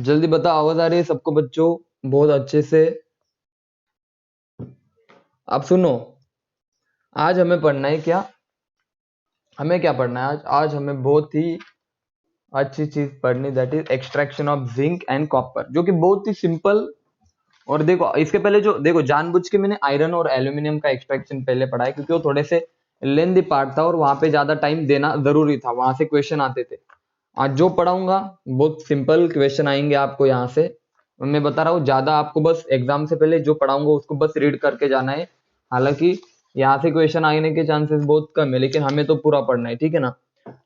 जल्दी बताओ, आवाज आ रही है सबको बच्चों? बहुत अच्छे से। अब सुनो, आज हमें पढ़ना है क्या? हमें क्या पढ़ना है आज? आज हमें बहुत ही अच्छी चीज पढ़नी, that is extraction of zinc and copper, जो कि बहुत ही सिंपल। और देखो, इसके पहले जो देखो, जानबूझ के मैंने आयरन और एल्यूमिनियम का एक्सट्रैक्शन पहले पढ़ा है, क्योंकि वो थोड़े से लेंथी पार्ट था और वहां पे ज्यादा टाइम देना जरूरी था, वहां से क्वेश्चन आते थे। आज जो पढ़ाऊंगा बहुत सिंपल क्वेश्चन आएंगे आपको यहाँ से। मैं बता रहा हूँ, ज्यादा आपको बस एग्जाम से पहले जो पढ़ाऊंगा उसको बस रीड करके जाना है। हालांकि यहाँ से क्वेश्चन आने के चांसेस बहुत कम है, लेकिन हमें तो पूरा पढ़ना है, ठीक है ना?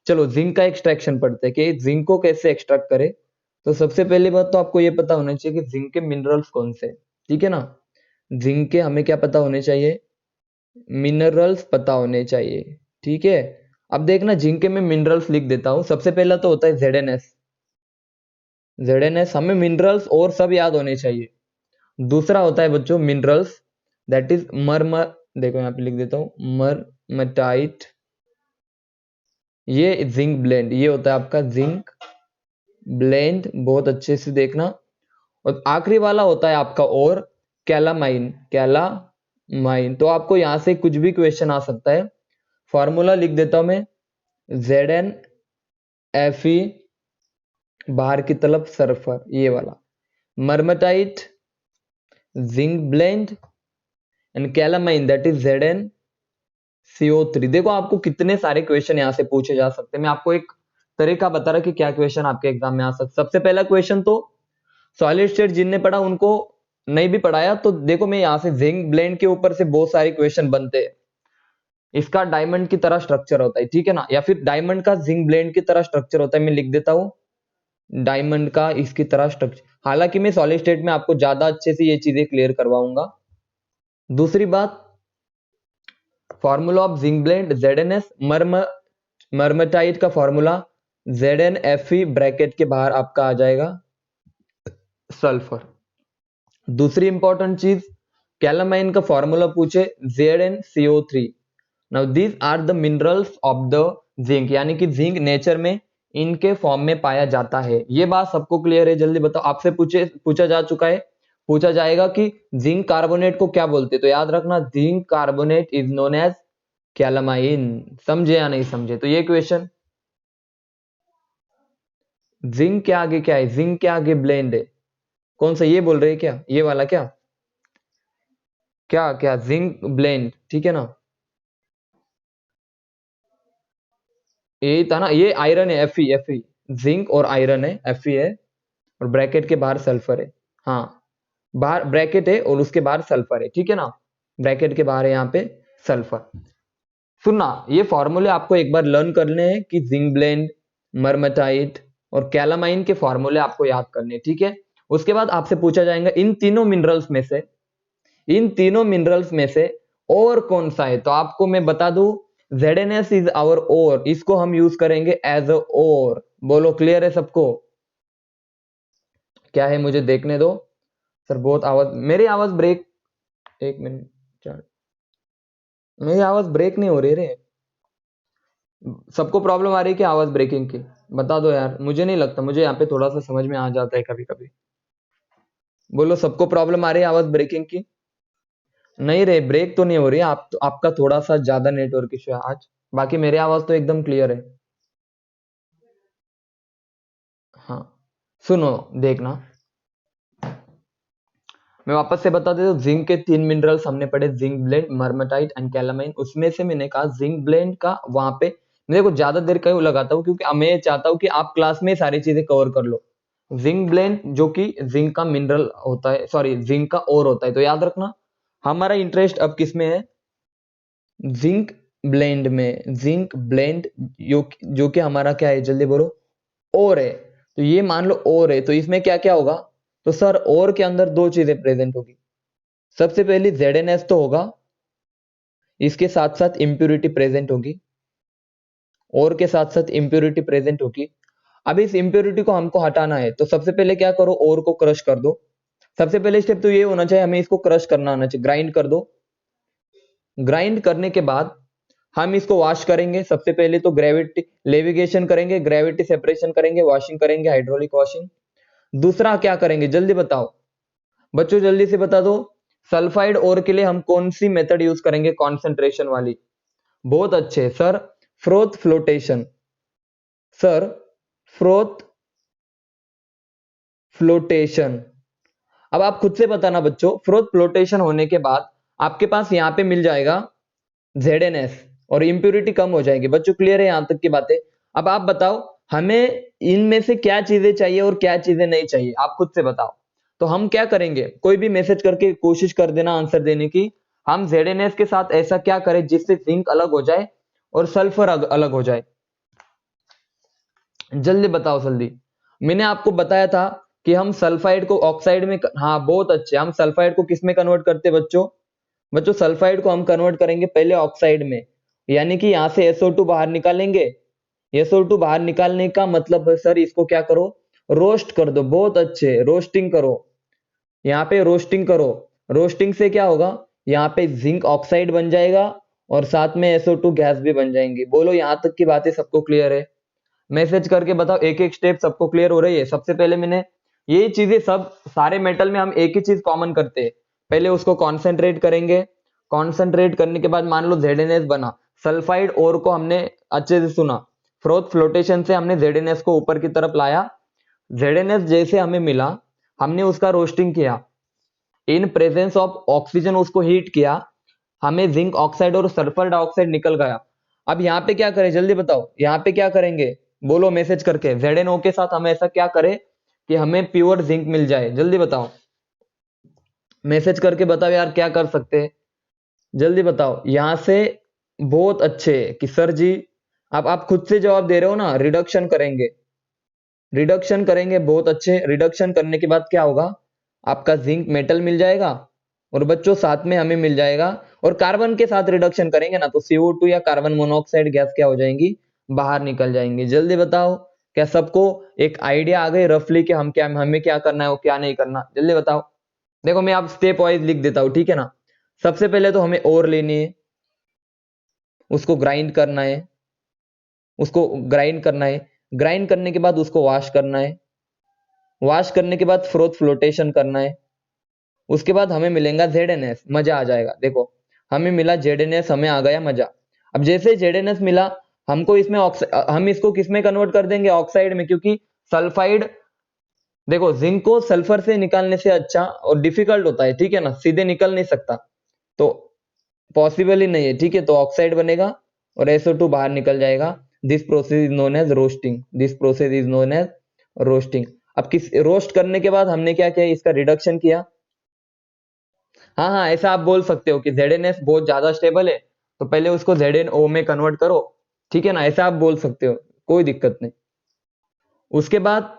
चलो जिंक का एक्सट्रैक्शन पढ़ते हैं कि जिंक को कैसे एक्सट्रैक्ट करें। तो सबसे पहली बात तो आपको ये पता होना चाहिए कि जिंक के मिनरल्स कौन से हैं, ठीक है ना? जिंक के हमें क्या पता होने चाहिए? मिनरल्स पता होने चाहिए, ठीक है। अब देखना, जिंक के मैं मिनरल्स लिख देता हूँ। सबसे पहला तो होता है जेड एन एस, हमें मिनरल्स और सब याद होने चाहिए। दूसरा होता है बच्चों मिनरल्स, दैट इज मरमर। देखो यहाँ पे लिख देता हूँ, मरमटाइट। ये जिंक ब्लेंड, ये होता है आपका जिंक ब्लेंड, बहुत अच्छे से देखना। और आखिरी वाला होता है आपका और कैलामाइन। कैलामाइन तो आपको यहां से कुछ भी क्वेश्चन आ सकता है। फॉर्मूला लिख देता हूं मैं, ZnFe, बाहर की तरफ सल्फर, ये वाला marmatite, zinc blende and calamine, that is ZnCO3। देखो आपको कितने सारे क्वेश्चन यहां से पूछे जा सकते हैं। मैं आपको एक तरीका बता रहा कि क्या क्वेश्चन आपके एग्जाम में आ सकते। सबसे पहला क्वेश्चन तो सॉलिड स्टेट जिनने पढ़ा उनको नहीं भी पढ़ाया तो देखो, मैं यहां से जिंक ब्लेंड के ऊपर से बहुत सारे क्वेश्चन बनते हैं। इसका डायमंड की तरह स्ट्रक्चर होता है, ठीक है ना? या फिर डायमंड का जिंक ब्लेंड की तरह स्ट्रक्चर होता है। मैं लिख देता हूं, डायमंड का इसकी तरह स्ट्रक्चर। हालांकि मैं सॉलिड स्टेट में आपको ज्यादा अच्छे से ये चीजें क्लियर करवाऊंगा। दूसरी बात, formula of zinc blende ZnS, मर्मटाइट का फॉर्मूला ZnFe, ब्रैकेट के बाहर आपका आ जाएगा सल्फर। दूसरी इंपॉर्टेंट चीज, कैलामाइन का फॉर्मूला पूछे ZnCO3। Now these are the minerals of the zinc, यानी कि जिंक नेचर में इनके फॉर्म में पाया जाता है। ये बात सबको क्लियर है? जल्दी बताओ, आपसे पूछा जा चुका है, पूछा जाएगा कि जिंक कार्बोनेट को क्या बोलते हैं, तो याद रखना zinc carbonate is known as calamine. समझे या नहीं समझे? तो ये क्वेश्चन, जिंक के आगे क्या है? जिंक के आगे ब्लेंड है। कौन सा? ये बोल रहे हैं क्या? ये वाला क्या? क्या क्या जिंक ब्लेंड, ठीक है ना? यही था ना, ये आयरन है, Fe। जिंक और आयरन है, Fe है, और ब्रैकेट के बाहर सल्फर है। हाँ, बाहर ब्रैकेट है और उसके बाहर सल्फर है, ठीक है ना? ब्रैकेट के बाहर है यहाँ पे सल्फर। सुनना, ये फॉर्मूले आपको एक बार लर्न करने हैं कि जिंक ब्लेंड, मर्मटाइट और कैलामाइन के फॉर्मूले आपको याद करने हैं, ठीक है? उसके बाद आपसे पूछा जाएगा इन तीनों मिनरल्स में से और कौन सा है। तो आपको मैं बता दूं, ZnS इज आवर ओर, इसको हम यूज करेंगे एज अ ओर। बोलो क्लियर है सबको? क्या है मुझे देखने दो। सर बहुत आवाज, मेरी आवाज ब्रेक, एक मिनट, चार, मेरी आवाज ब्रेक नहीं हो रही रे। सबको प्रॉब्लम आ रही है कि आवाज ब्रेकिंग की? बता दो यार, मुझे नहीं लगता, मुझे यहाँ पे थोड़ा सा समझ में आ जाता है कभी कभी। बोलो सबको प्रॉब्लम आ रही है आवाज ब्रेकिंग की? नहीं रे, ब्रेक तो नहीं हो रही है। आप तो, आपका थोड़ा सा ज्यादा नेटवर्क इशू है आज, बाकी मेरी आवाज तो एकदम क्लियर है। हाँ, सुनो, देखना, मैं वापस से बता देता हूँ। जिंक के तीन मिनरल्स हमने पढ़े, जिंक ब्लेंड, मर्मटाइट एंड कैलामाइन। उसमें से मैंने कहा जिंक ब्लेंड का वहां पे मैं देखो ज्यादा देर क्यों लगाता हूँ, क्योंकि मैं चाहता हूँ कि आप क्लास में सारी चीजें कवर कर लो। जिंक ब्लेंड जो कि जिंक का मिनरल होता है, सॉरी जिंक का ओर होता है, तो याद रखना हमारा इंटरेस्ट अब किस में है? जिंक ब्लेंड में। जिंक ब्लेंड जो कि हमारा क्या है, जल्दी बोलो? और है। तो ये मान लो और है, तो इसमें क्या क्या होगा? तो सर और के अंदर दो चीजें प्रेजेंट होगी। सबसे पहली ZnS तो होगा, इसके साथ साथ इंप्यूरिटी प्रेजेंट होगी, और के साथ साथ इंप्यूरिटी प्रेजेंट होगी। अब इस इंप्यूरिटी को हमको हटाना है, तो सबसे पहले क्या करो, और को क्रश कर दो। सबसे पहले स्टेप तो ये होना चाहिए, हमें इसको क्रश करना आना चाहिए, ग्राइंड कर दो। ग्राइंड करने के बाद हम इसको वॉश करेंगे। सबसे पहले तो ग्रेविटी लेविगेशन करेंगे, ग्रेविटी सेपरेशन करेंगे, वॉशिंग करेंगे, हाइड्रोलिक वॉशिंग। दूसरा क्या करेंगे जल्दी बताओ बच्चों, जल्दी से बता दो। सल्फाइड ओर के लिए हम कौन सी मेथड यूज करेंगे, कॉन्सेंट्रेशन वाली। बहुत अच्छे sir, froth flotation. Sir froth flotation. अब आप खुद से बताना बच्चों, फ्रोथ फ्लोटेशन होने के बाद आपके पास यहाँ पे मिल जाएगा ZnS और इम्प्योरिटी कम हो जाएगी। बच्चों क्लियर है यहां तक की बातें। अब आप बताओ हमें इनमें से क्या चीजें चाहिए और क्या चीजें नहीं चाहिए, आप खुद से बताओ। तो हम क्या करेंगे, कोई भी मैसेज करके कोशिश कर देना आंसर देने की। हम ZnS के साथ ऐसा क्या करें जिससे जिंक अलग हो जाए और सल्फर अलग हो जाए, जल्दी बताओ जल्दी। मैंने आपको बताया था कि हम सल्फाइड को ऑक्साइड में, हाँ बहुत अच्छे, हम सल्फाइड को किस में कन्वर्ट करते बच्चों। बच्चों सल्फाइड को हम कन्वर्ट करेंगे पहले ऑक्साइड में, यानी कि यहां से SO2 बाहर निकालेंगे। SO2 बाहर निकालने का मतलब है सर इसको क्या करो, रोस्ट कर दो। बहुत अच्छे, रोस्टिंग करो, यहाँ पे रोस्टिंग करो। रोस्टिंग से क्या होगा, यहाँ पे जिंक ऑक्साइड बन जाएगा और साथ में SO2 गैस भी बन जाएंगी। बोलो यहाँ तक की बातें सबको क्लियर है, मैसेज करके बताओ, एक एक स्टेप सबको क्लियर हो रही है। सबसे पहले मैंने ये चीजें, सब सारे मेटल में हम एक ही चीज कॉमन करते हैं, पहले उसको कॉन्सेंट्रेट करेंगे। कॉन्सेंट्रेट करने के बाद मान लो ZnS बना, सल्फाइड ओर को हमने अच्छे से सुना, फ्रोथ फ्लोटेशन से हमने ZnS को ऊपर की तरफ लाया। ZnS जैसे हमें मिला, हमने उसका रोस्टिंग किया, इन प्रेजेंस ऑफ ऑक्सीजन उसको हीट किया, हमें जिंक ऑक्साइड और सल्फर डाइऑक्साइड निकल गया। अब यहाँ पे क्या करें जल्दी बताओ, यहाँ पे क्या करेंगे, बोलो मैसेज करके। ZnO के साथ हम ऐसा क्या करें कि हमें प्योर जिंक मिल जाए, जल्दी बताओ, मैसेज करके बताओ यार क्या कर सकते हैं, जल्दी बताओ यहां से। बहुत अच्छे कि सर जी, अब आप खुद से जवाब दे रहे हो ना, रिडक्शन करेंगे, रिडक्शन करेंगे। बहुत अच्छे, रिडक्शन करने के बाद क्या होगा, आपका जिंक मेटल मिल जाएगा और बच्चों साथ में हमें मिल जाएगा। और कार्बन के साथ रिडक्शन करेंगे ना तो CO2 या कार्बन मोनोऑक्साइड गैस क्या हो जाएंगी, बाहर निकल जाएंगी। जल्दी बताओ, क्या सबको एक आइडिया आ गई रफली कि हम क्या, हमें क्या करना है और क्या नहीं करना, जल्दी बताओ। देखो मैं आप स्टेप वाइज लिख देता हूं, ठीक है ना। सबसे पहले तो हमें ओर लेनी है, उसको ग्राइंड करना है, उसको ग्राइंड करना है। ग्राइंड करने के बाद उसको वॉश करना है, वॉश करने के बाद फ्रोथ फ्लोटेशन करना है। उसके बाद हमें मिलेगा ZnS, मजा आ जाएगा। देखो हमें मिला ZnS, हमें आ गया मजा। अब जैसे ZnS मिला, हमको इसमें हम इसको किस में कन्वर्ट कर देंगे, ऑक्साइड में, क्योंकि सल्फाइड, देखो जिंक को सल्फर से निकालने से अच्छा और डिफिकल्ट होता है, ठीक है ना, सीधे निकल नहीं सकता, तो पॉसिबल ही नहीं है, ठीक है। तो ऑक्साइड बनेगा और SO2 बाहर निकल जाएगा। This process is known as roasting, this process is known as roasting. अब किस रोस्ट करने के बाद हमने क्या किया, इसका रिडक्शन किया। हाँ हाँ, ऐसा आप बोल सकते हो कि ZnS बहुत ज्यादा स्टेबल है तो पहले उसको ZnO में कन्वर्ट करो, ठीक है ना, ऐसा आप बोल सकते हो, कोई दिक्कत नहीं। उसके बाद,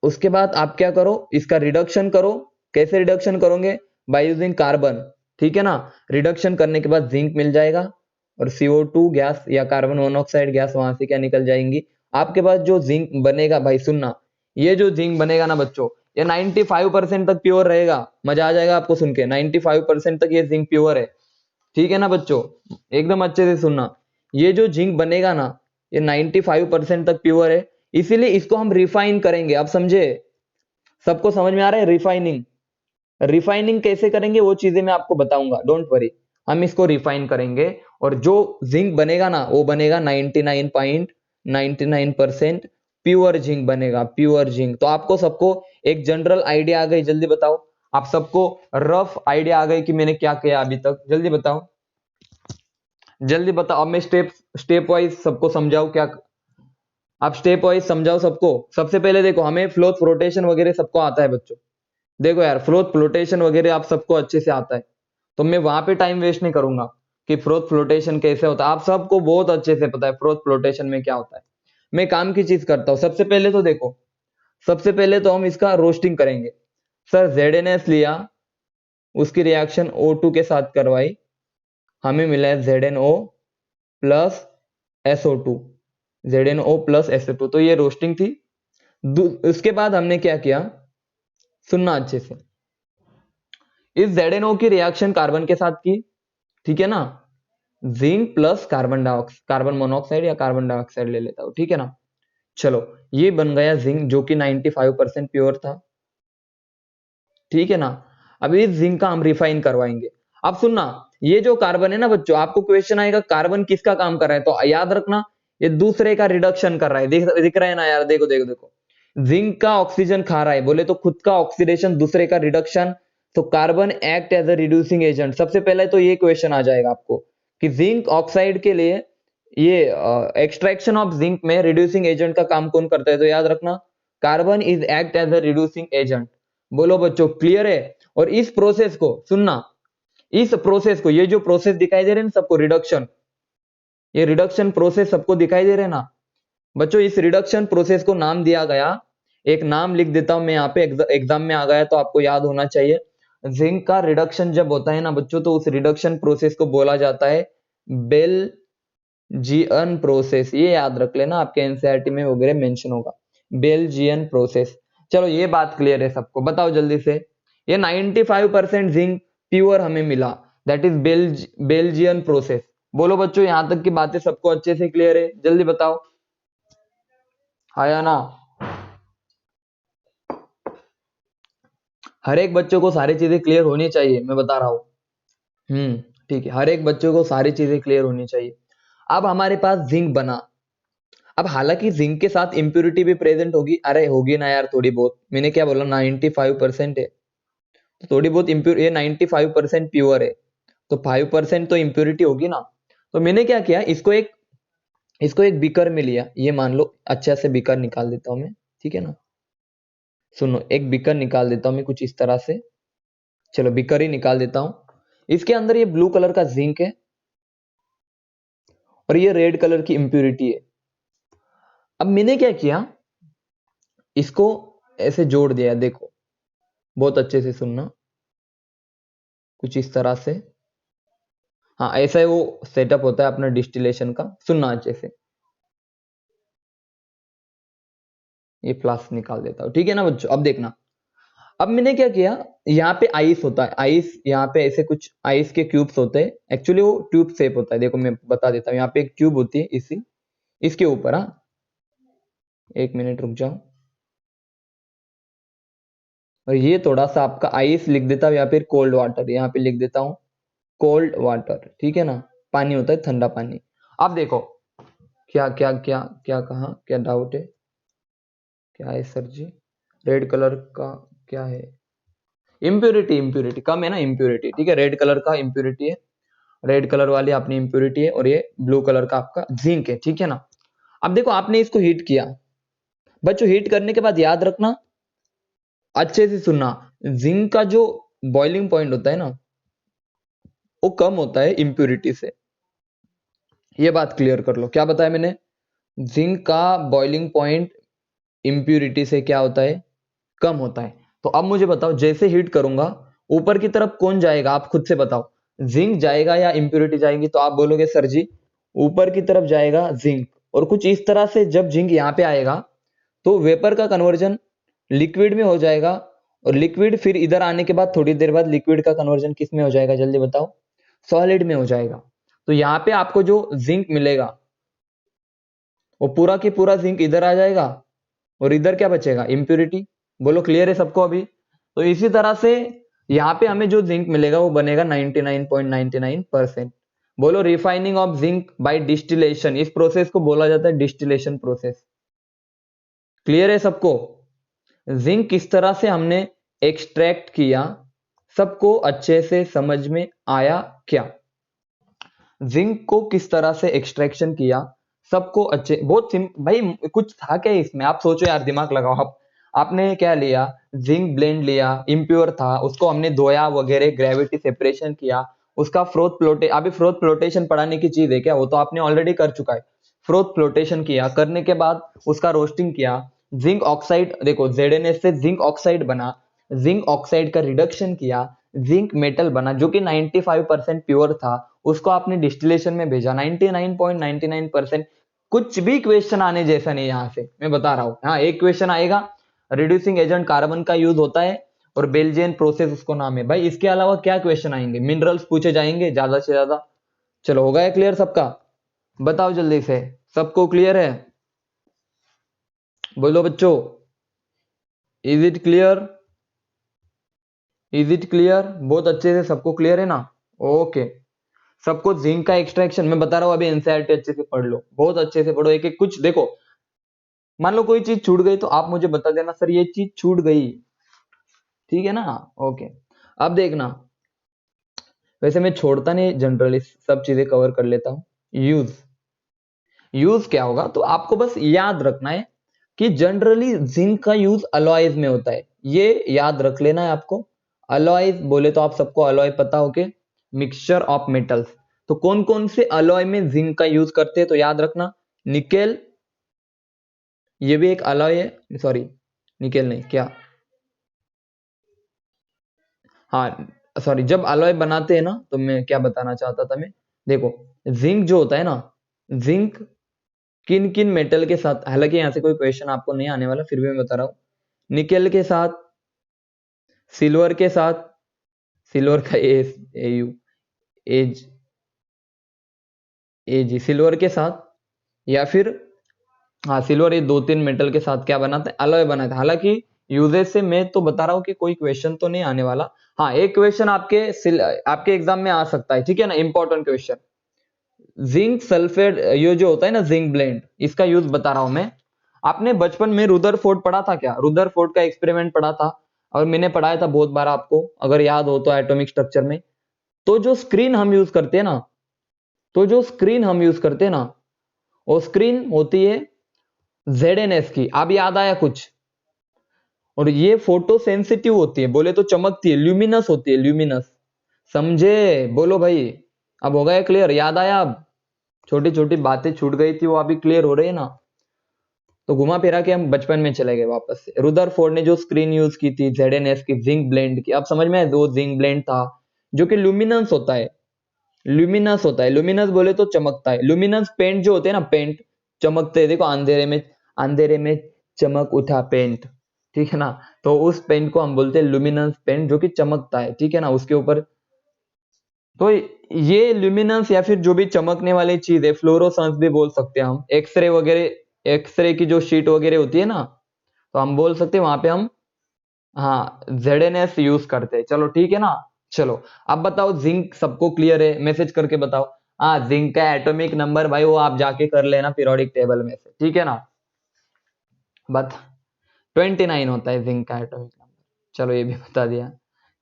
उसके बाद आप क्या करो, इसका रिडक्शन करो। कैसे रिडक्शन करोगे, बाय यूजिंग कार्बन, ठीक है ना। रिडक्शन करने के बाद जिंक मिल जाएगा और CO2 गैस या कार्बन मोनोऑक्साइड गैस वहां से क्या निकल जाएंगी। आपके पास जो जिंक बनेगा, भाई सुनना, ये जो जिंक बनेगा ना बच्चों, ये 95% तक प्योर रहेगा। मजा आ जाएगा आपको सुन के, 95% तक ये जिंक प्योर है, ठीक है ना बच्चों, एकदम अच्छे से सुनना। ये जो जिंक बनेगा ना, ये 95% तक प्योर है, इसीलिए इसको हम रिफाइन करेंगे। आप समझे, सबको समझ में आ रहा है रिफाइनिंग। रिफाइनिंग कैसे करेंगे वो चीजें मैं आपको बताऊंगा, डोंट वरी। हम इसको रिफाइन करेंगे और जो जिंक बनेगा ना वो बनेगा 99.99% प्योर जिंक बनेगा, प्योर जिंक। तो आपको सबको एक जनरल आइडिया आ गई, जल्दी बताओ। आप सबको रफ आइडिया आ गई कि मैंने क्या किया अभी तक, जल्दी बताओ, जल्दी बताओ। अब मैं स्टेप स्टेप वाइज सबको समझाऊं क्या, आप स्टेप वाइज समझाओ सबको। सबसे पहले देखो, हमें फ्लोथ फ्लोटेशन वगैरह सबको आता है बच्चों। देखो यार, फ्लोथ फ्लोटेशन वगैरह आप सबको अच्छे से आता है, तो मैं वहां पे टाइम वेस्ट नहीं करूंगा कि फ्लोथ फ्लोटेशन कैसे होता है। आप सबको बहुत अच्छे से पता है फ्लोथ फ्लोटेशन में क्या होता है। मैं काम की चीज करता हूँ। सबसे पहले तो देखो, सबसे पहले तो हम इसका रोस्टिंग करेंगे। सर ZnS लिया, उसकी रिएक्शन O2 के साथ करवाई, हमें मिला है ZnO plus SO2, ZnO plus SO2, तो ये रोस्टिंग थी। उसके बाद हमने क्या किया, सुनना अच्छे से, इस ZnO की रिएक्शन कार्बन के साथ की, ठीक है ना। Zinc plus carbon dioxide, carbon monoxide या कार्बन डाइऑक्साइड ले लेता हूं, ठीक है ना। चलो ये बन गया जिंक जो कि 95% प्योर था, ठीक है ना। अब इस जिंक का हम रिफाइन करवाएंगे। अब सुनना, ये जो कार्बन है ना बच्चों, आपको क्वेश्चन आएगा कार्बन किसका काम कर रहा है, तो याद रखना ये दूसरे का रिडक्शन कर रहा है। दिख रहा है ना यार, देखो देखो देखो, जिंक का ऑक्सीजन खा रहा है, बोले तो खुद का ऑक्सीडेशन, दूसरे का रिडक्शन। तो carbon act as a reducing agent. सबसे पहले तो ये क्वेश्चन आ जाएगा आपको कि जिंक ऑक्साइड के लिए ये एक्सट्रैक्शन ऑफ जिंक में रिड्यूसिंग एजेंट का काम कौन करता है, तो याद रखना carbon is act as a reducing agent. बोलो बच्चों क्लियर है। और इस प्रोसेस को सुनना, इस प्रोसेस को, ये जो प्रोसेस दिखाई दे रहे हैं ना सबको, रिडक्शन, ये रिडक्शन प्रोसेस सबको दिखाई दे रहे हैं ना बच्चों। इस रिडक्शन प्रोसेस को नाम दिया गया, एक नाम लिख देता हूं मैं यहाँ पे, एग्जाम में आ गया तो आपको याद होना चाहिए। जिंक का रिडक्शन जब होता है ना बच्चों, तो उस रिडक्शन प्रोसेस को बोला जाता है बेल्जियन प्रोसेस। ये याद रख लेना, आपके एनसीईआरटी में वगैरह मेंशन होगा, बेल्जियन प्रोसेस। चलो ये बात क्लियर है सबको, बताओ जल्दी से। ये 95% जिंक प्योर हमें मिला, दैट इज बेल्जियन प्रोसेस। बोलो बच्चों यहां तक की बातें सबको अच्छे से क्लियर है, जल्दी बताओ, आया ना। हर एक बच्चों को सारी चीजें क्लियर होनी चाहिए, मैं बता रहा हूं। ठीक है, हर एक बच्चों को सारी चीजें क्लियर होनी चाहिए। अब हमारे पास जिंक बना। अब हालांकि जिंक के साथ इंप्योरिटी भी प्रेजेंट होगी, अरे होगी ना यार थोड़ी बहुत, मैंने क्या बोला 95% है, तो थोड़ी बहुत इम्प्योर, ये 95% प्योर है, तो 5% तो इम्प्योरिटी होगी ना। तो मैंने क्या किया, इसको एक बीकर में लिया, ये मान लो, अच्छा से बीकर निकाल देता हूं मैं, ठीक है ना। सुनो, एक बीकर निकाल देता हूं मैं कुछ इस तरह से, चलो बीकर ही निकाल देता हूं। इसके अंदर ये ब्लू कलर का जिंक है और ये रेड कलर की इम्प्योरिटी है। अब मैंने क्या किया, इसको ऐसे जोड़ दिया, देखो बहुत अच्छे से सुनना, कुछ इस तरह से। हाँ ऐसा ही वो सेटअप होता है अपना डिस्टिलेशन का, सुनना अच्छे से। ये फ्लास्क निकाल देता हूं, ठीक है ना बच्चों। अब देखना, अब मैंने क्या किया, यहाँ पे आइस होता है, आइस, यहाँ पे ऐसे कुछ आइस के क्यूब्स होते हैं, एक्चुअली वो ट्यूब शेप होता है, देखो मैं बता देता हूँ। यहाँ पे एक ट्यूब होती है इसी, इसके ऊपर, हाँ एक मिनट रुक जाओ, और ये थोड़ा सा आपका आइस लिख देता हूँ, या फिर कोल्ड वाटर यहाँ पे लिख देता हूँ, कोल्ड वाटर, ठीक है ना, पानी होता है ठंडा पानी। अब देखो, क्या क्या क्या क्या कहा, क्या डाउट है, क्या है सर जी, रेड कलर का क्या है, इम्प्योरिटी, इम्प्योरिटी कम है ना, इम्प्योरिटी, ठीक है, रेड कलर का इम्प्योरिटी है, रेड कलर वाली अपनी इम्प्योरिटी है, और ये ब्लू कलर का आपका जिंक है, ठीक है ना। अब देखो आपने इसको हीट किया बच्चों, हीट करने के बाद याद रखना, अच्छे से सुनना, जिंक का जो बॉइलिंग पॉइंट होता है ना, वो कम होता है इम्प्योरिटी से, ये बात क्लियर कर लो। क्या बताया मैंने, जिंक का बॉइलिंग पॉइंट इम्प्योरिटी से क्या होता है, कम होता है। तो अब मुझे बताओ, जैसे हीट करूंगा ऊपर की तरफ कौन जाएगा, आप खुद से बताओ, जिंक जाएगा या इम्प्योरिटी जाएगी, तो आप बोलोगे सर जी ऊपर की तरफ जाएगा जिंक। और कुछ इस तरह से जब जिंक यहाँ पे आएगा तो वेपर का कन्वर्जन लिक्विड में हो जाएगा, और लिक्विड फिर इधर आने के बाद थोड़ी देर बाद लिक्विड का कन्वर्जन किस में हो जाएगा, जल्दी बताओ, सॉलिड में हो जाएगा। तो यहाँ पे आपको जो जिंक मिलेगा वो पूरा की पूरा जिंक इधर आ जाएगा, और इधर क्या बचेगा, इम्प्योरिटी। बोलो क्लियर है सबको अभी। तो इसी तरह से यहाँ पे हमें जो जिंक मिलेगा वो बनेगा 99.99%। बोलो refining of zinc by distillation, इस प्रोसेस को बोला जाता है डिस्टिलेशन प्रोसेस। क्लियर है सबको, जिंक किस तरह से हमने एक्सट्रैक्ट किया, सबको अच्छे से समझ में आया क्या, जिंक को किस तरह से एक्सट्रैक्शन किया, सबको अच्छे, बहुत भाई कुछ था क्या इसमें, आप सोचो यार, दिमाग लगाओ। आप आपने क्या लिया, जिंक ब्लेंड लिया, इम्प्योर था, उसको हमने धोया वगैरह, ग्रेविटी सेपरेशन किया, उसका फ्रोथ फ्लोटे, अभी फ्रोथ फ्लोटेशन पढ़ाने की चीज है क्या, वो तो आपने ऑलरेडी कर चुका है। फ्रोथ फ्लोटेशन किया, करने के बाद उसका रोस्टिंग किया, जिंक ऑक्साइड, देखो ZnS से जिंक ऑक्साइड बना, जिंक ऑक्साइड का रिडक्शन किया, जिंक मेटल बना जो कि 95% प्योर था, उसको आपने डिस्टिलेशन में भेजा 99.99%। कुछ भी क्वेश्चन आने जैसा नहीं, यहां से मैं बता रहा हूं। हाँ एक क्वेश्चन आएगा, रिड्यूसिंग एजेंट कार्बन का यूज होता है और बेल्जियन प्रोसेस उसको नाम है भाई, इसके अलावा क्या क्वेश्चन आएंगे, मिनरल्स पूछे जाएंगे ज्यादा से ज्यादा। चलो हो गया क्लियर सबका, बताओ जल्दी से, सबको क्लियर है। बोलो बच्चों, is it clear? Is it clear? बहुत अच्छे से सबको क्लियर है ना? ओके। सबको जिंक का एक्सट्रैक्शन मैं बता रहा हूँ, अभी एनसीईआरटी अच्छे से पढ़ लो, बहुत अच्छे से पढ़ो, एक एक कुछ देखो। मान लो कोई चीज छूट गई तो आप मुझे बता देना, सर ये चीज छूट गई, ठीक है ना? ओके। अब देखना, वैसे मैं छोड़ता नहीं, जनरली सब चीजें कवर कर लेता हूँ। यूज, यूज क्या होगा तो आपको बस याद रखना है कि जनरली जिंक का यूज अलॉयज में होता है, ये याद रख लेना है आपको। अलॉयज बोले तो आप सबको अलॉय पता हो के, मिक्सचर ऑफ मेटल्स। तो कौन कौन से अलॉय में जिंक का यूज करते हैं तो याद रखना, निकेल, ये भी एक अलॉय है, सॉरी निकेल नहीं क्या, हाँ सॉरी, जब अलॉय बनाते हैं ना तो मैं क्या बताना चाहता था मैं, देखो जिंक जो होता है ना, जिंक किन किन मेटल के साथ, हालांकि यहाँ से कोई क्वेश्चन आपको नहीं आने वाला, फिर भी मैं बता रहा हूँ, निकेल के साथ, सिल्वर के साथ, सिल्वर का एयू, एज, एजी सिल्वर के साथ, या फिर हाँ सिल्वर, ये दो तीन मेटल के साथ क्या बनाते हैं, अलॉय बनाते हैं। हालांकि यूजेज से मैं तो बता रहा हूँ कि कोई क्वेश्चन तो नहीं आने वाला। हाँ एक क्वेश्चन आपके एग्जाम में आ सकता है, ठीक है ना, इंपॉर्टेंट क्वेश्चन। जिंक सल्फेट, ये जो होता है ना जिंक ब्लेंड, इसका यूज बता रहा हूं मैं। आपने बचपन में रुदरफोर्ड पढ़ा था क्या? रुदरफोर्ड का एक्सपेरिमेंट पढ़ा था, और मैंने पढ़ाया था बहुत बार आपको, अगर याद हो तो एटॉमिक स्ट्रक्चर में। तो जो स्क्रीन हम यूज करते हैं ना, तो जो स्क्रीन हम यूज करते हैं ना, वो स्क्रीन होती है ZNS की, अब याद आया कुछ? और ये फोटो सेंसिटिव होती है, बोले तो चमकती है, ल्यूमिनस होती है, ल्यूमिनस, समझे? बोलो भाई, अब हो गया क्लियर? याद आया अब? छोटी छोटी बातें छूट गई थी वो अभी क्लियर हो रही है ना? तो घुमा फिरा के हम बचपन में चले गए वापस से। रुदरफोर्ड ने जो स्क्रीन यूज की थी ZNS की, जिंक ब्लेंड की, अब समझ में आया? वो जिंक ब्लेंड था जो कि ल्यूमिनस होता है, ल्यूमिनस होता है, ल्यूमिनस बोले तो चमकता है। ल्यूमिनस पेंट जो होते हैं ना, पेंट चमकते हैं, देखो अंधेरे में, अंधेरे में चमक उठा पेंट, ठीक है ना? तो उस पेंट को हम बोलते हैं ल्यूमिनस पेंट, जो कि चमकता है, ठीक है ना, उसके ऊपर। तो ये ल्यूमिनेंस या फिर जो भी चमकने वाली चीज है, फ्लोरोसेंस भी बोल सकते हैं हम। एक्सरे वगैरह, एक्सरे की जो शीट वगैरह होती है ना, तो हम बोल सकते हैं वहां पे हम, हाँ ZNS यूज करते हैं। चलो ठीक है ना? चलो अब बताओ, जिंक सबको क्लियर है? मैसेज करके बताओ। हाँ जिंक का एटॉमिक नंबर भाई वो आप जाके कर लेना पीरियोडिक टेबल में से, ठीक है ना? बता, 29 होता है जिंक का एटॉमिक नंबर। चलो ये भी बता दिया,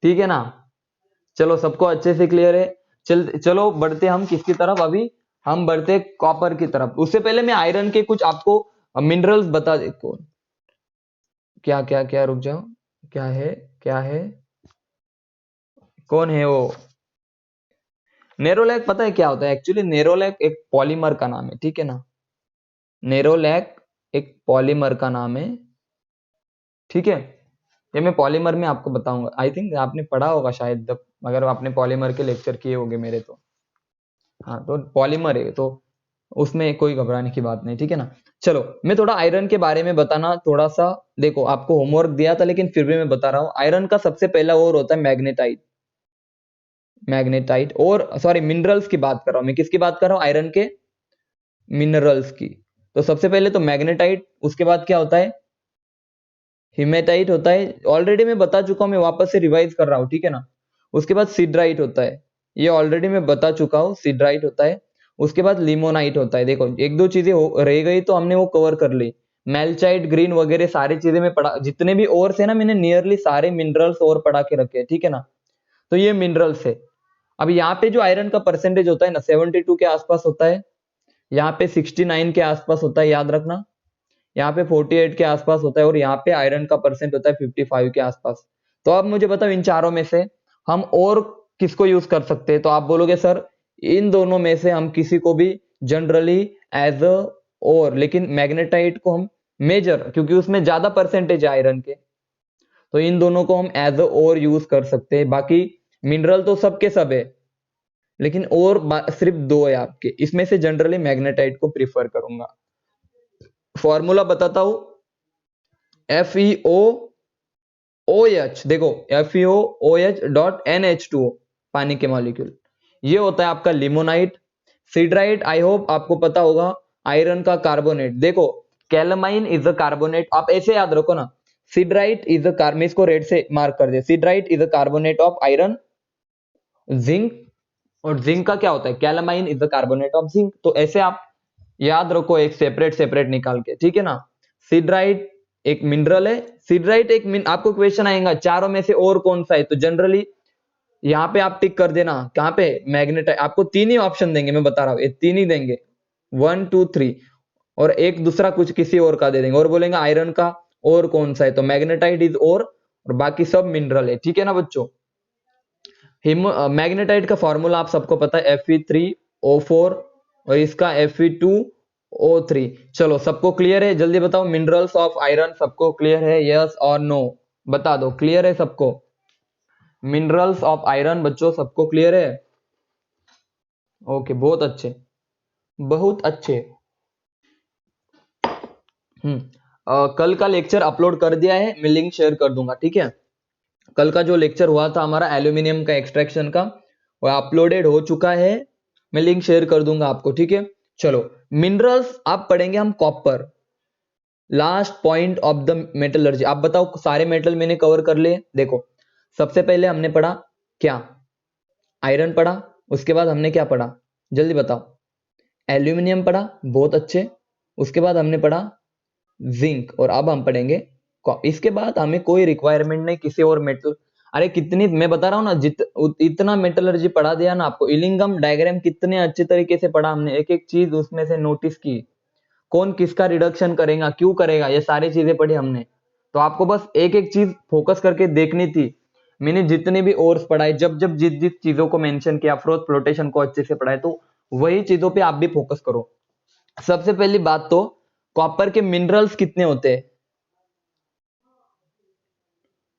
ठीक है ना? चलो सबको अच्छे से क्लियर है? चलो बढ़ते हम किसकी तरफ अभी, हम बढ़ते कॉपर की तरफ। उससे पहले मैं आयरन के कुछ आपको मिनरल्स बता दे, कौन, क्या क्या क्या, रुक जाओ, क्या है, क्या है, कौन है वो? नेरोलैक पता है क्या होता है? एक्चुअली नेरोलैक एक पॉलीमर का नाम है, ठीक है ना? नेरोलैक एक पॉलीमर का नाम है, ठीक है? ये मैं पॉलीमर में आपको बताऊंगा, आई थिंक आपने पढ़ा होगा शायद, जब अगर आपने पॉलीमर के लेक्चर किए होंगे मेरे तो। हाँ तो पॉलीमर है तो उसमें कोई घबराने की बात नहीं, ठीक है ना? चलो मैं थोड़ा आयरन के बारे में बताना थोड़ा सा, देखो आपको होमवर्क दिया था लेकिन फिर भी मैं बता रहा हूँ। आयरन का सबसे पहला और होता है मैग्नेटाइट, मैग्नेटाइट, और सॉरी मिनरल्स की बात कर रहा हूँ मैं, किसकी बात कर रहा हूँ? आयरन के मिनरल्स की। तो सबसे पहले तो मैग्नेटाइट, उसके बाद क्या होता है? हिमेटाइट होता है, ऑलरेडी मैं बता चुका हूँ, मैं वापस से रिवाइज कर रहा हूँ, ठीक है ना? उसके बाद सिडराइट होता है, ये ऑलरेडी मैं बता चुका हूँ, सिडराइट होता है। उसके बाद लिमोनाइट होता है, देखो एक दो चीजें रह गई तो हमने वो कवर कर ली। मेल्चाइट, ग्रीन वगैरह सारी चीजें मैं पढ़ा, जितने भी और है ना, मैंने नियरली सारे मिनरल्स और पढ़ा के रखे हैं, ठीक है ना? तो ये मिनरल्स है। अब यहाँ पे जो आयरन का परसेंटेज होता है ना, 72 के आसपास होता है, यहाँ पे 69 के आसपास होता है, याद रखना। यहाँ पे 48 के आसपास होता है, और यहाँ पे आयरन का परसेंट होता है 55 के आसपास। तो अब मुझे बताओ इन चारों में से हम और किसको यूज कर सकते हैं? तो आप बोलोगे सर इन दोनों में से हम किसी को भी जनरली एज अ और, लेकिन मैग्नेटाइट को हम मेजर, क्योंकि उसमें ज्यादा परसेंटेज है आयरन के, तो इन दोनों को हम एज अ और यूज कर सकते हैं। बाकी मिनरल तो सबके सब है, लेकिन और सिर्फ दो है आपके, इसमें से जनरली मैग्नेटाइट को प्रीफर करूंगा। फॉर्मूला बताता हूं, FeO OH, देखो FeO OH.NH2O, पानी के मॉलिक्यूल, ये होता है आपका लिमोनाइट। सिडराइट आई होप आपको पता होगा, आयरन का कार्बोनेट। देखो कैलामाइन इज अ कार्बोनेट, आप ऐसे याद रखो ना, सिडराइट इज अ मैं इसको रेड से मार्क कर दे, siderite is a carbonate of iron, zinc, और जिंक का क्या होता है, calamine is the carbonate of zinc. तो ऐसे आप याद रखो एक सेपरेट सेपरेट निकाल के, ठीक है ना। सिडराइट एक मिनरल है, सिडराइट एक आपको क्वेश्चन आएगा चारों में से और कौन सा है, तो जनरली यहाँ पे आप टिक कर देना, कहाँ पे, मैग्नेटाइट। आपको तीन ही ऑप्शन देंगे, मैं बता रहा हूँ, ये तीन ही देंगे, 1 2 3, और एक दूसरा कुछ किसी और का दे देंगे, और बोलेंगे आयरन का और कौन सा है, तो मैग्नेटाइट इज और बाकी सब मिनरल है, ठीक है ना बच्चों। मैग्नेटाइट का फॉर्मूला आप सबको पता है, Fe3O4, और इसका Fe2O3। चलो सबको क्लियर है, जल्दी बताओ, मिनरल्स ऑफ आयरन सबको क्लियर है, यस और नो, बता दो, क्लियर है सबको, मिनरल्स ऑफ आयरन बच्चों सबको क्लियर है, ओके बहुत अच्छे, बहुत अच्छे। कल का लेक्चर अपलोड कर दिया है, मैं लिंक शेयर कर दूंगा, ठीक है। कल का जो लेक्चर हुआ था हमारा एल्यूमिनियम का एक्सट्रैक्शन का, वो अपलोडेड हो चुका है, मैं लिंक शेयर कर दूंगा आपको, ठीक है। चलो मिनरल्स आप पढ़ेंगे हम copper, last point of the metallurgy. आप बताओ सारे मेटल मैंने कवर कर लिए, देखो सबसे पहले हमने पढ़ा क्या, आयरन पढ़ा, उसके बाद हमने क्या पढ़ा, जल्दी बताओ, एल्यूमिनियम पढ़ा, बहुत अच्छे, उसके बाद हमने पढ़ा जिंक, और अब हम पढ़ेंगे इसके बाद हमें कोई रिक्वायरमेंट नहीं किसी और मेटल, अरे कितनी मैं बता रहा हूँ ना, इतना मेटलर्जी पढ़ा दिया ना आपको, इलिंगम डायग्राम कितने अच्छे तरीके से पढ़ा हमने, एक एक चीज उसमें से नोटिस की, कौन किसका रिडक्शन करेगा, क्यों करेगा, ये सारी चीजें पढ़ी हमने। तो आपको बस एक एक चीज फोकस करके देखनी थी। मैंने जितने भी ओर्स पढ़ाए, जब जब जिस जिस चीजों को मेंशन किया, फ्रोथ फ्लोटेशन को अच्छे से पढ़ाए, तो वही चीजों पे आप भी फोकस करो। सबसे पहली बात तो कॉपर के मिनरल्स कितने होते हैं,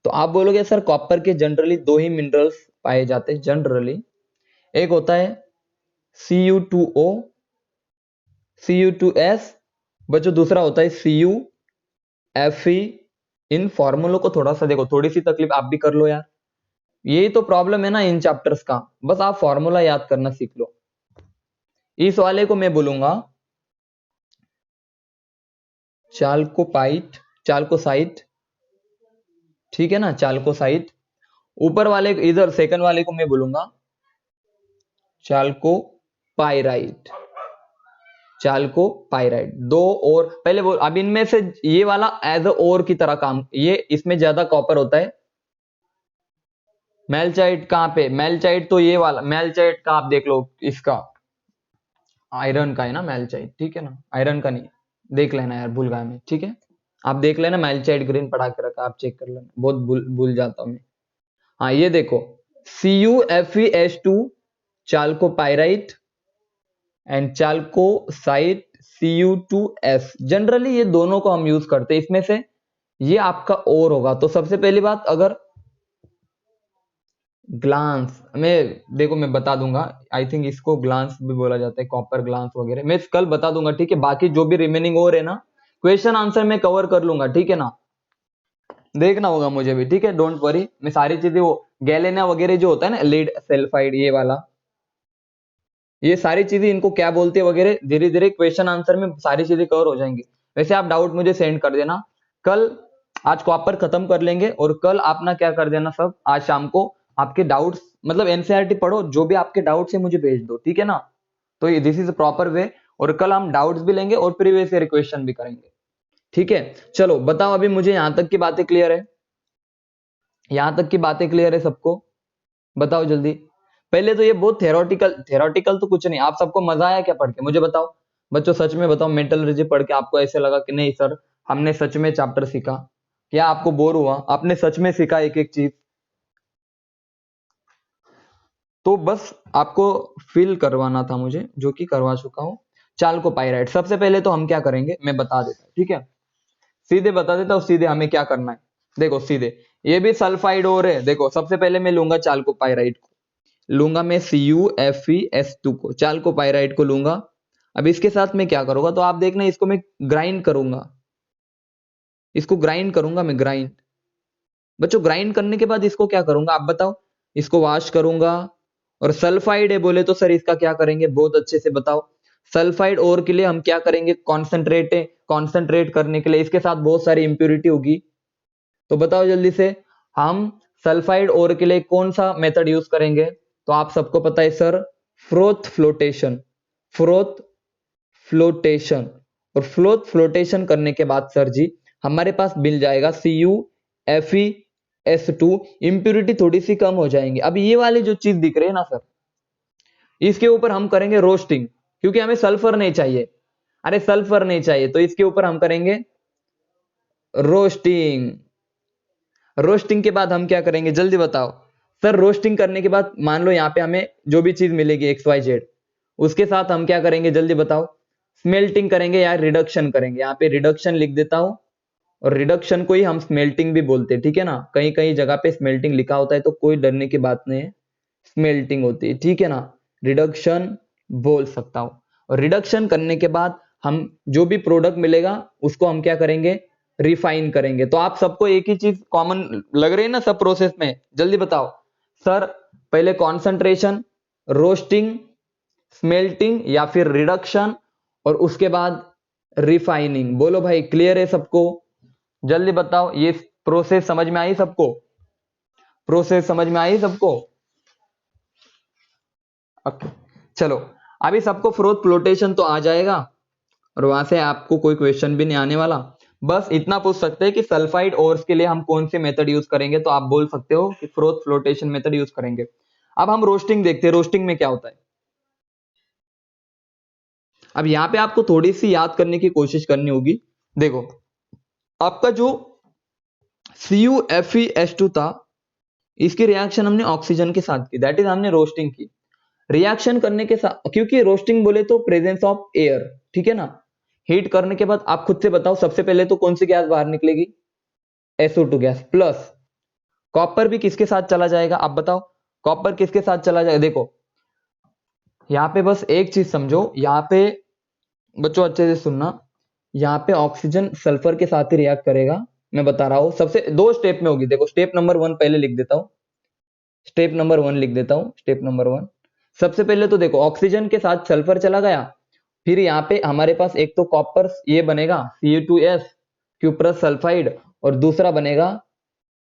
तो आप बोलोगे सर कॉपर के जनरली दो ही मिनरल्स पाए जाते हैं जनरली, एक होता है Cu2O, Cu2S, बच्चों दूसरा होता है CuFe। इन फॉर्मूलों को थोड़ा सा देखो, थोड़ी सी तकलीफ आप भी कर लो यार, यही तो प्रॉब्लम है ना इन चैप्टर्स का, बस आप फॉर्मूला याद करना सीख लो। इस वाले को मैं बोलूंगा चाल्कोपाइट, चाल्कोसाइट, ठीक है ना, चाल्कोसाइट। ऊपर वाले इधर सेकंड वाले को मैं बोलूंगा चाल्कोपाइराइट, चाल्कोपाइराइट। दो और पहले बोल, अब इनमें से ये वाला एज अ ओर की तरह काम, ये इसमें ज्यादा कॉपर होता है। मेल्चाइट कहाँ पे, मेल्चाइट तो ये वाला मेल्चाइट का आप देख लो, इसका आयरन का है ना मेल्चाइट, ठीक है ना, आयरन का नहीं, देख लेना यार, भूल गया मैं, ठीक है। आप देख लेना, मेल्चाइट ग्रीन पढ़ा के रखा, आप चेक कर लेना, बहुत भूल जाता हूं मैं। हाँ ये देखो, CuFeS2 चाल्कोपाइराइट एंड चाल्कोसाइट Cu2S, जनरली ये दोनों को हम यूज करते हैं, इसमें से ये आपका और होगा। तो सबसे पहली बात, अगर ग्लांस में देखो, मैं बता दूंगा, आई थिंक इसको ग्लांस भी बोला जाता है, कॉपर ग्लांस वगैरह, मैं कल बता दूंगा, ठीक है। बाकी जो भी रिमेनिंग और है ना, क्वेश्चन आंसर मैं कवर कर लूंगा, ठीक है ना, देखना होगा मुझे भी, ठीक है, डोंट वरी, मैं सारी चीजें, वो गैलेना वगैरह जो होता है ना, लीड सल्फाइड ये वाला, ये सारी चीजें इनको क्या बोलते हैं वगैरह, धीरे धीरे क्वेश्चन आंसर में सारी चीजें कवर हो जाएंगी। वैसे आप डाउट मुझे सेंड कर देना कल, आज कॉपर खत्म कर लेंगे, और कल अपना क्या कर देना सब, आज शाम को आपके डाउट्स, मतलब एनसीईआरटी पढ़ो, जो भी आपके डाउट्स है मुझे भेज दो, ठीक है ना। तो दिस इज प्रॉपर वे, और कल हम डाउट्स भी लेंगे और प्रीवियस ईयर क्वेश्चन भी करेंगे, ठीक है। चलो बताओ, अभी मुझे यहां तक की बातें क्लियर है, यहां तक की बातें क्लियर है सबको, बताओ जल्दी। पहले तो ये बहुत थेरोटिकल, थेरोटिकल तो कुछ नहीं, आप सबको मजा आया क्या पढ़ के, मुझे बताओ बच्चों, सच में बताओ, मेटलर्जी पढ़ के आपको ऐसे लगा कि नहीं सर हमने सच में चैप्टर सीखा, क्या आपको बोर हुआ, आपने सच में सीखा एक एक चीज, तो बस आपको फील करवाना था मुझे, जो कि करवा चुका हूं। चाल्कोपाइराइट, सबसे पहले तो हम क्या करेंगे मैं बता देता हूं, ठीक है, सीधे बता देता हूं, सीधे हमें क्या करना है, देखो सीधे, ये भी सल्फाइड और है, देखो सबसे पहले मैं लूंगा चाल्कोपाइराइट को, लूंगा मैं CuFeS2 को, चाल्कोपाइराइट को लूंगा। अब इसके साथ मैं क्या करूंगा, तो आप देखना, इसको मैं ग्राइंड करूंगा, इसको ग्राइंड करूंगा मैं, ग्राइंड, बच्चों ग्राइंड करने के बाद इसको क्या करूंगा आप बताओ, इसको वॉश करूंगा, और सल्फाइड है बोले तो सर इसका क्या करेंगे, बहुत अच्छे से बताओ, सल्फाइड ओर के लिए हम क्या करेंगे, कॉन्सेंट्रेट करने के लिए इसके साथ बहुत सारी इंप्योरिटी होगी। तो बताओ जल्दी से, हम सल्फाइड ओर के लिए कौन सा मेथड यूज करेंगे? तो आप सबको पता है sir, froth flotation. Froth flotation. और फ्लोथ फ्लोटेशन करने के बाद सर जी हमारे पास मिल जाएगा CuFeS2। इंप्योरिटी थोड़ी सी कम हो जाएंगी। अब ये वाली जो चीज दिख रही है ना सर, इसके ऊपर हम करेंगे रोस्टिंग, क्योंकि हमें सल्फर नहीं चाहिए। अरे सल्फर नहीं चाहिए, तो इसके ऊपर हम करेंगे रोस्टिंग। रोस्टिंग के बाद हम क्या करेंगे जल्दी बताओ सर? रोस्टिंग करने के बाद मान लो यहाँ पे हमें जो भी चीज मिलेगी XYZ, उसके साथ हम क्या करेंगे जल्दी बताओ? स्मेल्टिंग करेंगे या रिडक्शन करेंगे? यहाँ पे रिडक्शन लिख देता हूं, और रिडक्शन को ही हम स्मेल्टिंग भी बोलते हैं, ठीक है ना? कहीं कहीं जगह पे स्मेल्टिंग लिखा होता है, तो कोई डरने की बात नहीं है, स्मेल्टिंग होती है, ठीक है ना? रिडक्शन बोल सकता हूं। और रिडक्शन करने के बाद हम जो भी प्रोडक्ट मिलेगा उसको हम क्या करेंगे, रिफाइन करेंगे। तो आप सबको एक ही चीज कॉमन लग रही है ना सब प्रोसेस में? जल्दी बताओ सर, पहले कॉन्सेंट्रेशन, रोस्टिंग, स्मेल्टिंग या फिर रिडक्शन, और उसके बाद रिफाइनिंग। बोलो भाई, क्लियर है सबको? जल्दी बताओ, ये प्रोसेस समझ में आई सबको? प्रोसेस समझ में आई सबको? ओके, चलो। अभी सबको फ्रोथ फ्लोटेशन तो आ जाएगा, और वहां से आपको कोई क्वेश्चन भी नहीं आने वाला। बस इतना पूछ सकते हैं कि सल्फाइड ओर्स के लिए हम कौन से मेथड यूज करेंगे, तो आप बोल सकते हो कि फ्रोथ फ्लोटेशन मेथड यूज करेंगे। अब हम रोस्टिंग देखते हैं, रोस्टिंग में क्या होता है। अब यहाँ पे आपको थोड़ी सी याद करने की कोशिश करनी होगी। देखो, आपका जो CuFeS2 था, इसकी रिएक्शन हमने ऑक्सीजन के साथ की, दैट इज हमने रोस्टिंग की। रिएक्शन करने के साथ, क्योंकि रोस्टिंग बोले तो प्रेजेंस ऑफ एयर, ठीक है ना? हीट करने के बाद आप खुद से बताओ, सबसे पहले तो कौन सी गैस बाहर निकलेगी? SO2 gas. प्लस कॉपर भी किसके साथ चला जाएगा, आप बताओ? कॉपर किसके साथ चला जाएगा? देखो यहाँ पे बस एक चीज समझो, यहाँ पे बच्चों अच्छे से सुनना, यहाँ पे ऑक्सीजन सल्फर के साथ ही रिएक्ट करेगा। मैं बता रहा हूं, सबसे दो स्टेप में होगी। देखो, स्टेप नंबर 1 पहले लिख देता हूं, स्टेप नंबर 1 लिख देता हूं, स्टेप नंबर 1। सबसे पहले तो देखो, ऑक्सीजन के साथ सल्फर चला गया, फिर यहाँ पे हमारे पास एक तो कॉपर ये बनेगा Cu2S, क्यूप्रस सल्फाइड, और दूसरा बनेगा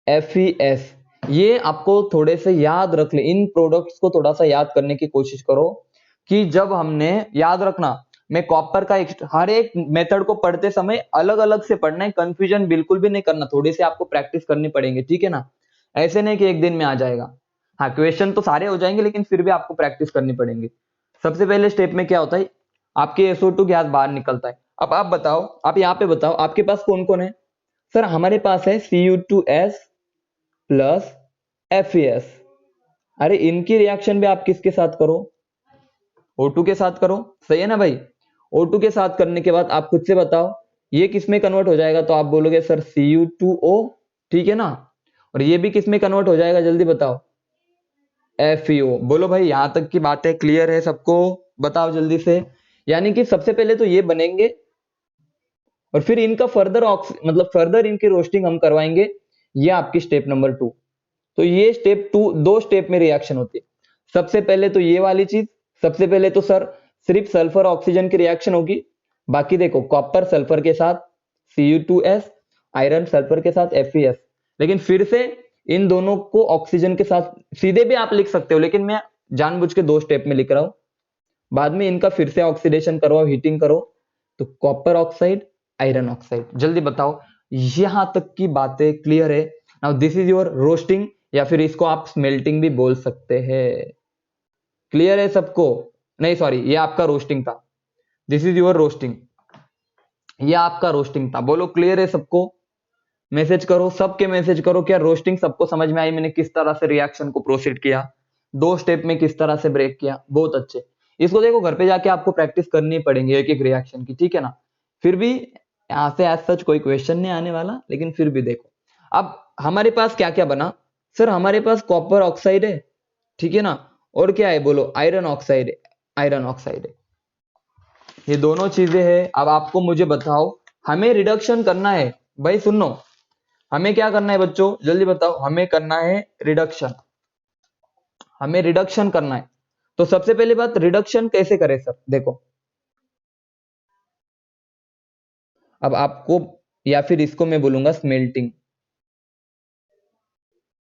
FeS। ये आपको थोड़े से याद रख ले, इन प्रोडक्ट्स को थोड़ा सा याद करने की कोशिश करो, कि जब हमने, याद रखना, मैं कॉपर का हर एक मेथड को पढ़ते समय अलग अलग से पढ़ना है, कंफ्यूजन बिल्कुल भी नहीं करना, थोड़ी सी आपको प्रैक्टिस करनी पड़ेगी, ठीक है ना? ऐसे नहीं कि एक दिन में आ जाएगा। हाँ, क्वेश्चन तो सारे हो जाएंगे, लेकिन फिर भी आपको प्रैक्टिस करनी पड़ेगी। सबसे पहले स्टेप में क्या होता है, आपके SO2 गैस बाहर निकलता है। अब आप बताओ, आप यहाँ पे बताओ, आपके पास कौन कौन है? सर हमारे पास है Cu2S प्लस FeS। अरे इनकी रिएक्शन भी आप किसके साथ करो? O2 के साथ करो, सही है ना भाई? O2 के साथ करने के बाद आप खुद से बताओ ये किस में कन्वर्ट हो जाएगा, तो आप बोलोगे सर Cu2O, ठीक है ना? और ये भी किस में कन्वर्ट हो जाएगा, जल्दी बताओ? FeO। बोलो भाई, यहां तक की बातें क्लियर है सबको? बताओ जल्दी से। यानी कि सबसे पहले तो ये बनेंगे, और फिर इनका फर्दर मतलब फर्दर इनकी रोस्टिंग हम करवाएंगे। ये आपकी स्टेप नंबर 2। तो ये स्टेप 2, दो स्टेप में रिएक्शन होती है। सबसे पहले तो ये वाली चीज, सबसे पहले तो सर सिर्फ सल्फर ऑक्सीजन की रिएक्शन होगी। बाकी देखो, कॉपर सल्फर के साथ Cu2S, आयरन सल्फर के साथ FeS। लेकिन फिर से इन दोनों को ऑक्सीजन के साथ सीधे भी आप लिख सकते हो, लेकिन मैं जानबूझ के दो स्टेप में लिख रहा हूं। बाद में इनका फिर से ऑक्सीडेशन करवाओ, हीटिंग करो, तो कॉपर ऑक्साइड, आयरन ऑक्साइड। जल्दी बताओ, यहां तक की बातें क्लियर है? Now this is your roasting, या फिर इसको आप स्मेल्टिंग भी बोल सकते हैं। क्लियर है सबको? नहीं सॉरी, ये आपका रोस्टिंग था, दिस इज योर रोस्टिंग, ये आपका रोस्टिंग था। बोलो क्लियर है सबको? मैसेज करो, सबके मैसेज करो, क्या रोस्टिंग सबको समझ में आई? मैंने किस तरह से रिएक्शन को प्रोसीड किया, दो स्टेप में किस तरह से ब्रेक किया, बहुत अच्छे। इसको देखो, घर पे जाके आपको प्रैक्टिस करनी पड़ेगी एक एक रिएक्शन की, ठीक है ना? फिर भी यहां से एज सच कोई क्वेश्चन नहीं आने वाला, लेकिन फिर भी देखो। अब हमारे पास क्या क्या बना? सर हमारे पास कॉपर ऑक्साइड है, ठीक है ना? और क्या है बोलो? आयरन ऑक्साइड है, आयरन ऑक्साइड है। ये दोनों चीजें हैं। अब आपको मुझे बताओ, हमें रिडक्शन करना है। भाई सुनो, हमें क्या करना है बच्चों, जल्दी बताओ? हमें करना है रिडक्शन, हमें रिडक्शन करना है। तो सबसे पहली बात, रिडक्शन कैसे करें सर? देखो, अब आपको या फिर इसको मैं बोलूंगा स्मेल्टिंग।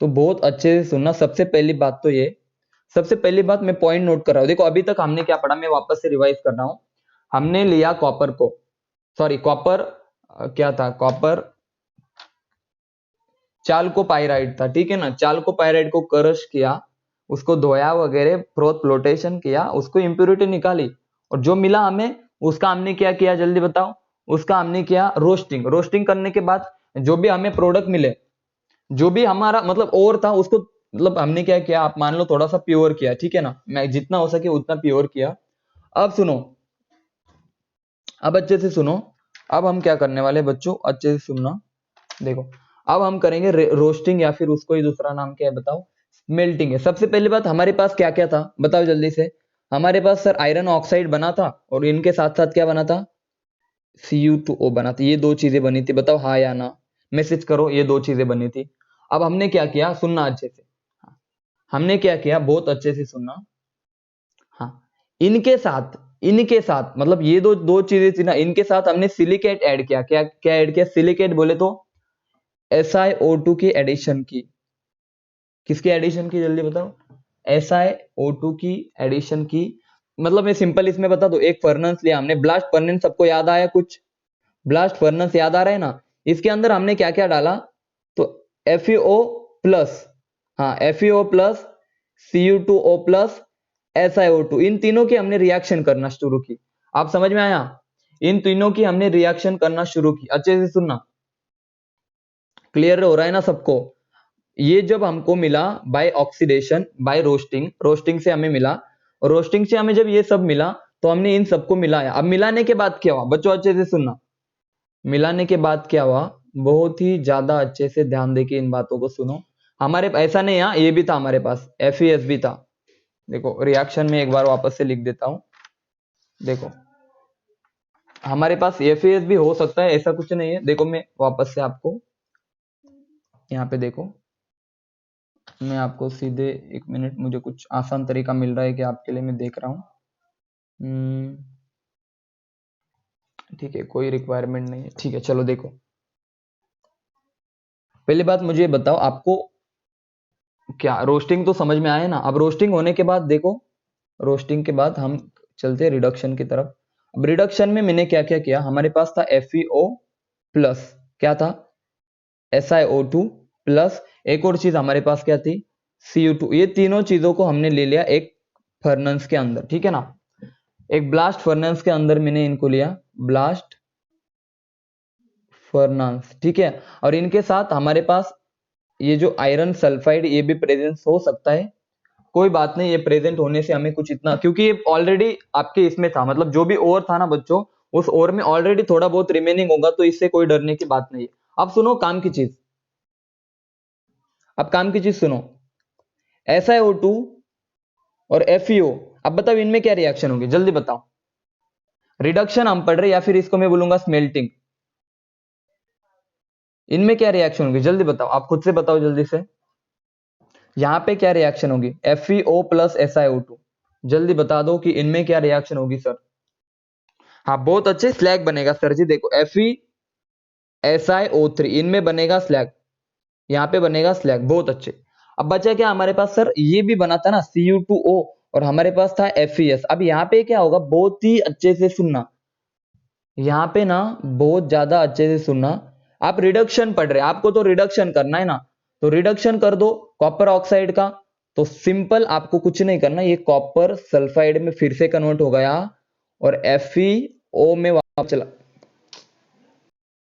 तो बहुत अच्छे से सुनना। सबसे पहली बात तो ये, सबसे पहली बात मैं पॉइंट नोट कर रहा हूं। देखो अभी तक हमने क्या पढ़ा, मैं वापस से रिवाइज कर रहा हूं। हमने लिया कॉपर को, सॉरी कॉपर क्या था, कॉपर चालकोपाइराइड था, ठीक है ना। चालकोपाइराइड को क्रश किया, उसको धोया वगैरह, फ्लोटेशन किया, उसको इंप्योरिटी निकाली, और जो मिला हमें उसका हमने क्या किया जल्दी बताओ। उसका हमने किया रोस्टिंग। रोस्टिंग करने के बाद जो भी हमें प्रोडक्ट मिले, जो भी हमारा मतलब और था, उसको मतलब हमने क्या किया, आप मान लो थोड़ा सा प्योर किया, ठीक है ना। मैं जितना हो सके उतना प्योर किया। अब सुनो, अब अच्छे से सुनो। अब हम क्या करने वाले बच्चों, अच्छे से सुनना। देखो अब हम करेंगे रोस्टिंग, या फिर उसको ही दूसरा नाम क्या है बताओ, मेल्टिंग है। सबसे पहली बात, हमारे पास क्या क्या था बताओ जल्दी से। हमारे पास सर आयरन ऑक्साइड बना था, और इनके साथ साथ क्या बना था, Cu2O बना था। ये दो चीजें बनी थी, बताओ हाँ या ना, मैसेज करो। ये दो चीजें बनी थी। अब हमने क्या किया, सुनना अच्छे से। हमने क्या किया, बहुत अच्छे से सुनना। हाँ, इनके साथ मतलब ये दो दो चीजें थी ना, इनके साथ हमने सिलिकेट ऐड किया। क्या क्या ऐड किया, सिलिकेट बोले तो SiO2 की एडिशन की। किसकी एडिशन की जल्दी बताओ, SiO2 की एडिशन की। मतलब मैं सिंपल इसमें बता दो, एक फर्नेस लिया हमने, ब्लास्ट फर्नेस, सबको याद आया कुछ, ब्लास्ट फर्नेस याद आ रहा है ना। इसके अंदर हमने क्या क्या डाला, तो FeO प्लस, हाँ FeO plus, Cu2O plus, SiO2, इन तीनों की हमने रिएक्शन करना शुरू की। आप समझ में आया, इन तीनों की हमने रिएक्शन करना शुरू की। अच्छे से सुनना, क्लियर हो रहा है ना सबको। ये जब हमको मिला by oxidation, by roasting, roasting से हमें मिला, और रोस्टिंग से हमें जब ये सब मिला, तो हमने इन सबको मिलाया। अब मिलाने के बाद क्या हुआ बच्चों, अच्छे से सुनना। मिलाने के बाद क्या हुआ, बहुत ही ज्यादा अच्छे से ध्यान देके इन बातों को सुनो। हमारे ऐसा नहीं, यहाँ ये भी था हमारे पास, FeS भी था। देखो रिएक्शन में एक बार वापस से लिख देता हूं। देखो हमारे पास FeS भी हो सकता है, ऐसा कुछ नहीं है। देखो मैं वापस से आपको यहाँ पे देखो, मैं आपको सीधे, एक मिनट, मुझे कुछ आसान तरीका मिल रहा है कि आपके लिए मैं देख रहा हूँ। ठीक है, कोई रिक्वायरमेंट नहीं है, ठीक है। चलो देखो, पहली बात मुझे बताओ, आपको क्या रोस्टिंग तो समझ में आया ना। अब रोस्टिंग होने के बाद देखो, रोस्टिंग के बाद हम चलते हैं रिडक्शन की तरफ। अब रिडक्शन में मैंने क्या क्या किया, हमारे पास था FeO प्लस, क्या था, SiO2 प्लस, एक और चीज हमारे पास क्या थी, Cu2। ये तीनों चीजों को हमने ले लिया एक फर्नेस के अंदर, ठीक है ना। एक ब्लास्ट फर्नेस के अंदर मैंने इनको लिया, ब्लास्ट फर्नेस, ठीक है। और इनके साथ हमारे पास ये जो आयरन सल्फाइड, ये भी प्रेजेंस हो सकता है, कोई बात नहीं। ये प्रेजेंट होने से हमें कुछ इतना, क्योंकि ये ऑलरेडी आपके इसमें था, मतलब जो भी ओर था ना बच्चों, उस ओर में ऑलरेडी थोड़ा बहुत रिमेनिंग होगा, तो इससे कोई डरने की बात नहीं है। अब सुनो काम की चीज, अब काम की चीज सुनो। SiO2 और FeO, अब बताओ इनमें क्या रिएक्शन होगी जल्दी बताओ। रिडक्शन हम पढ़ रहे, या फिर इसको मैं बोलूंगा स्मेल्टिंग। इनमें क्या रिएक्शन होगी जल्दी बताओ, आप खुद से बताओ जल्दी से। यहां पे क्या रिएक्शन होगी, FeO प्लस SiO2, जल्दी बता दो कि इनमें क्या रिएक्शन होगी सर। हाँ बहुत अच्छे, स्लैग बनेगा सर जी। देखो FeSiO3, इनमें बनेगा स्लैग, यहाँ पे बनेगा स्लैग, बहुत अच्छे। अब बचा क्या हमारे पास सर, ये भी बना था ना Cu2O, और हमारे पास था FeS। अब यहाँ पे क्या होगा, बहुत ही अच्छे से सुनना, यहाँ पे ना बहुत ज्यादा अच्छे से सुनना। आप रिडक्शन पढ़ रहे हैं, आपको तो रिडक्शन करना है ना, तो रिडक्शन कर दो कॉपर ऑक्साइड का। तो सिंपल, आपको कुछ नहीं करना, ये कॉपर सल्फाइड में फिर से कन्वर्ट हो गया, और FeO में वापस चला,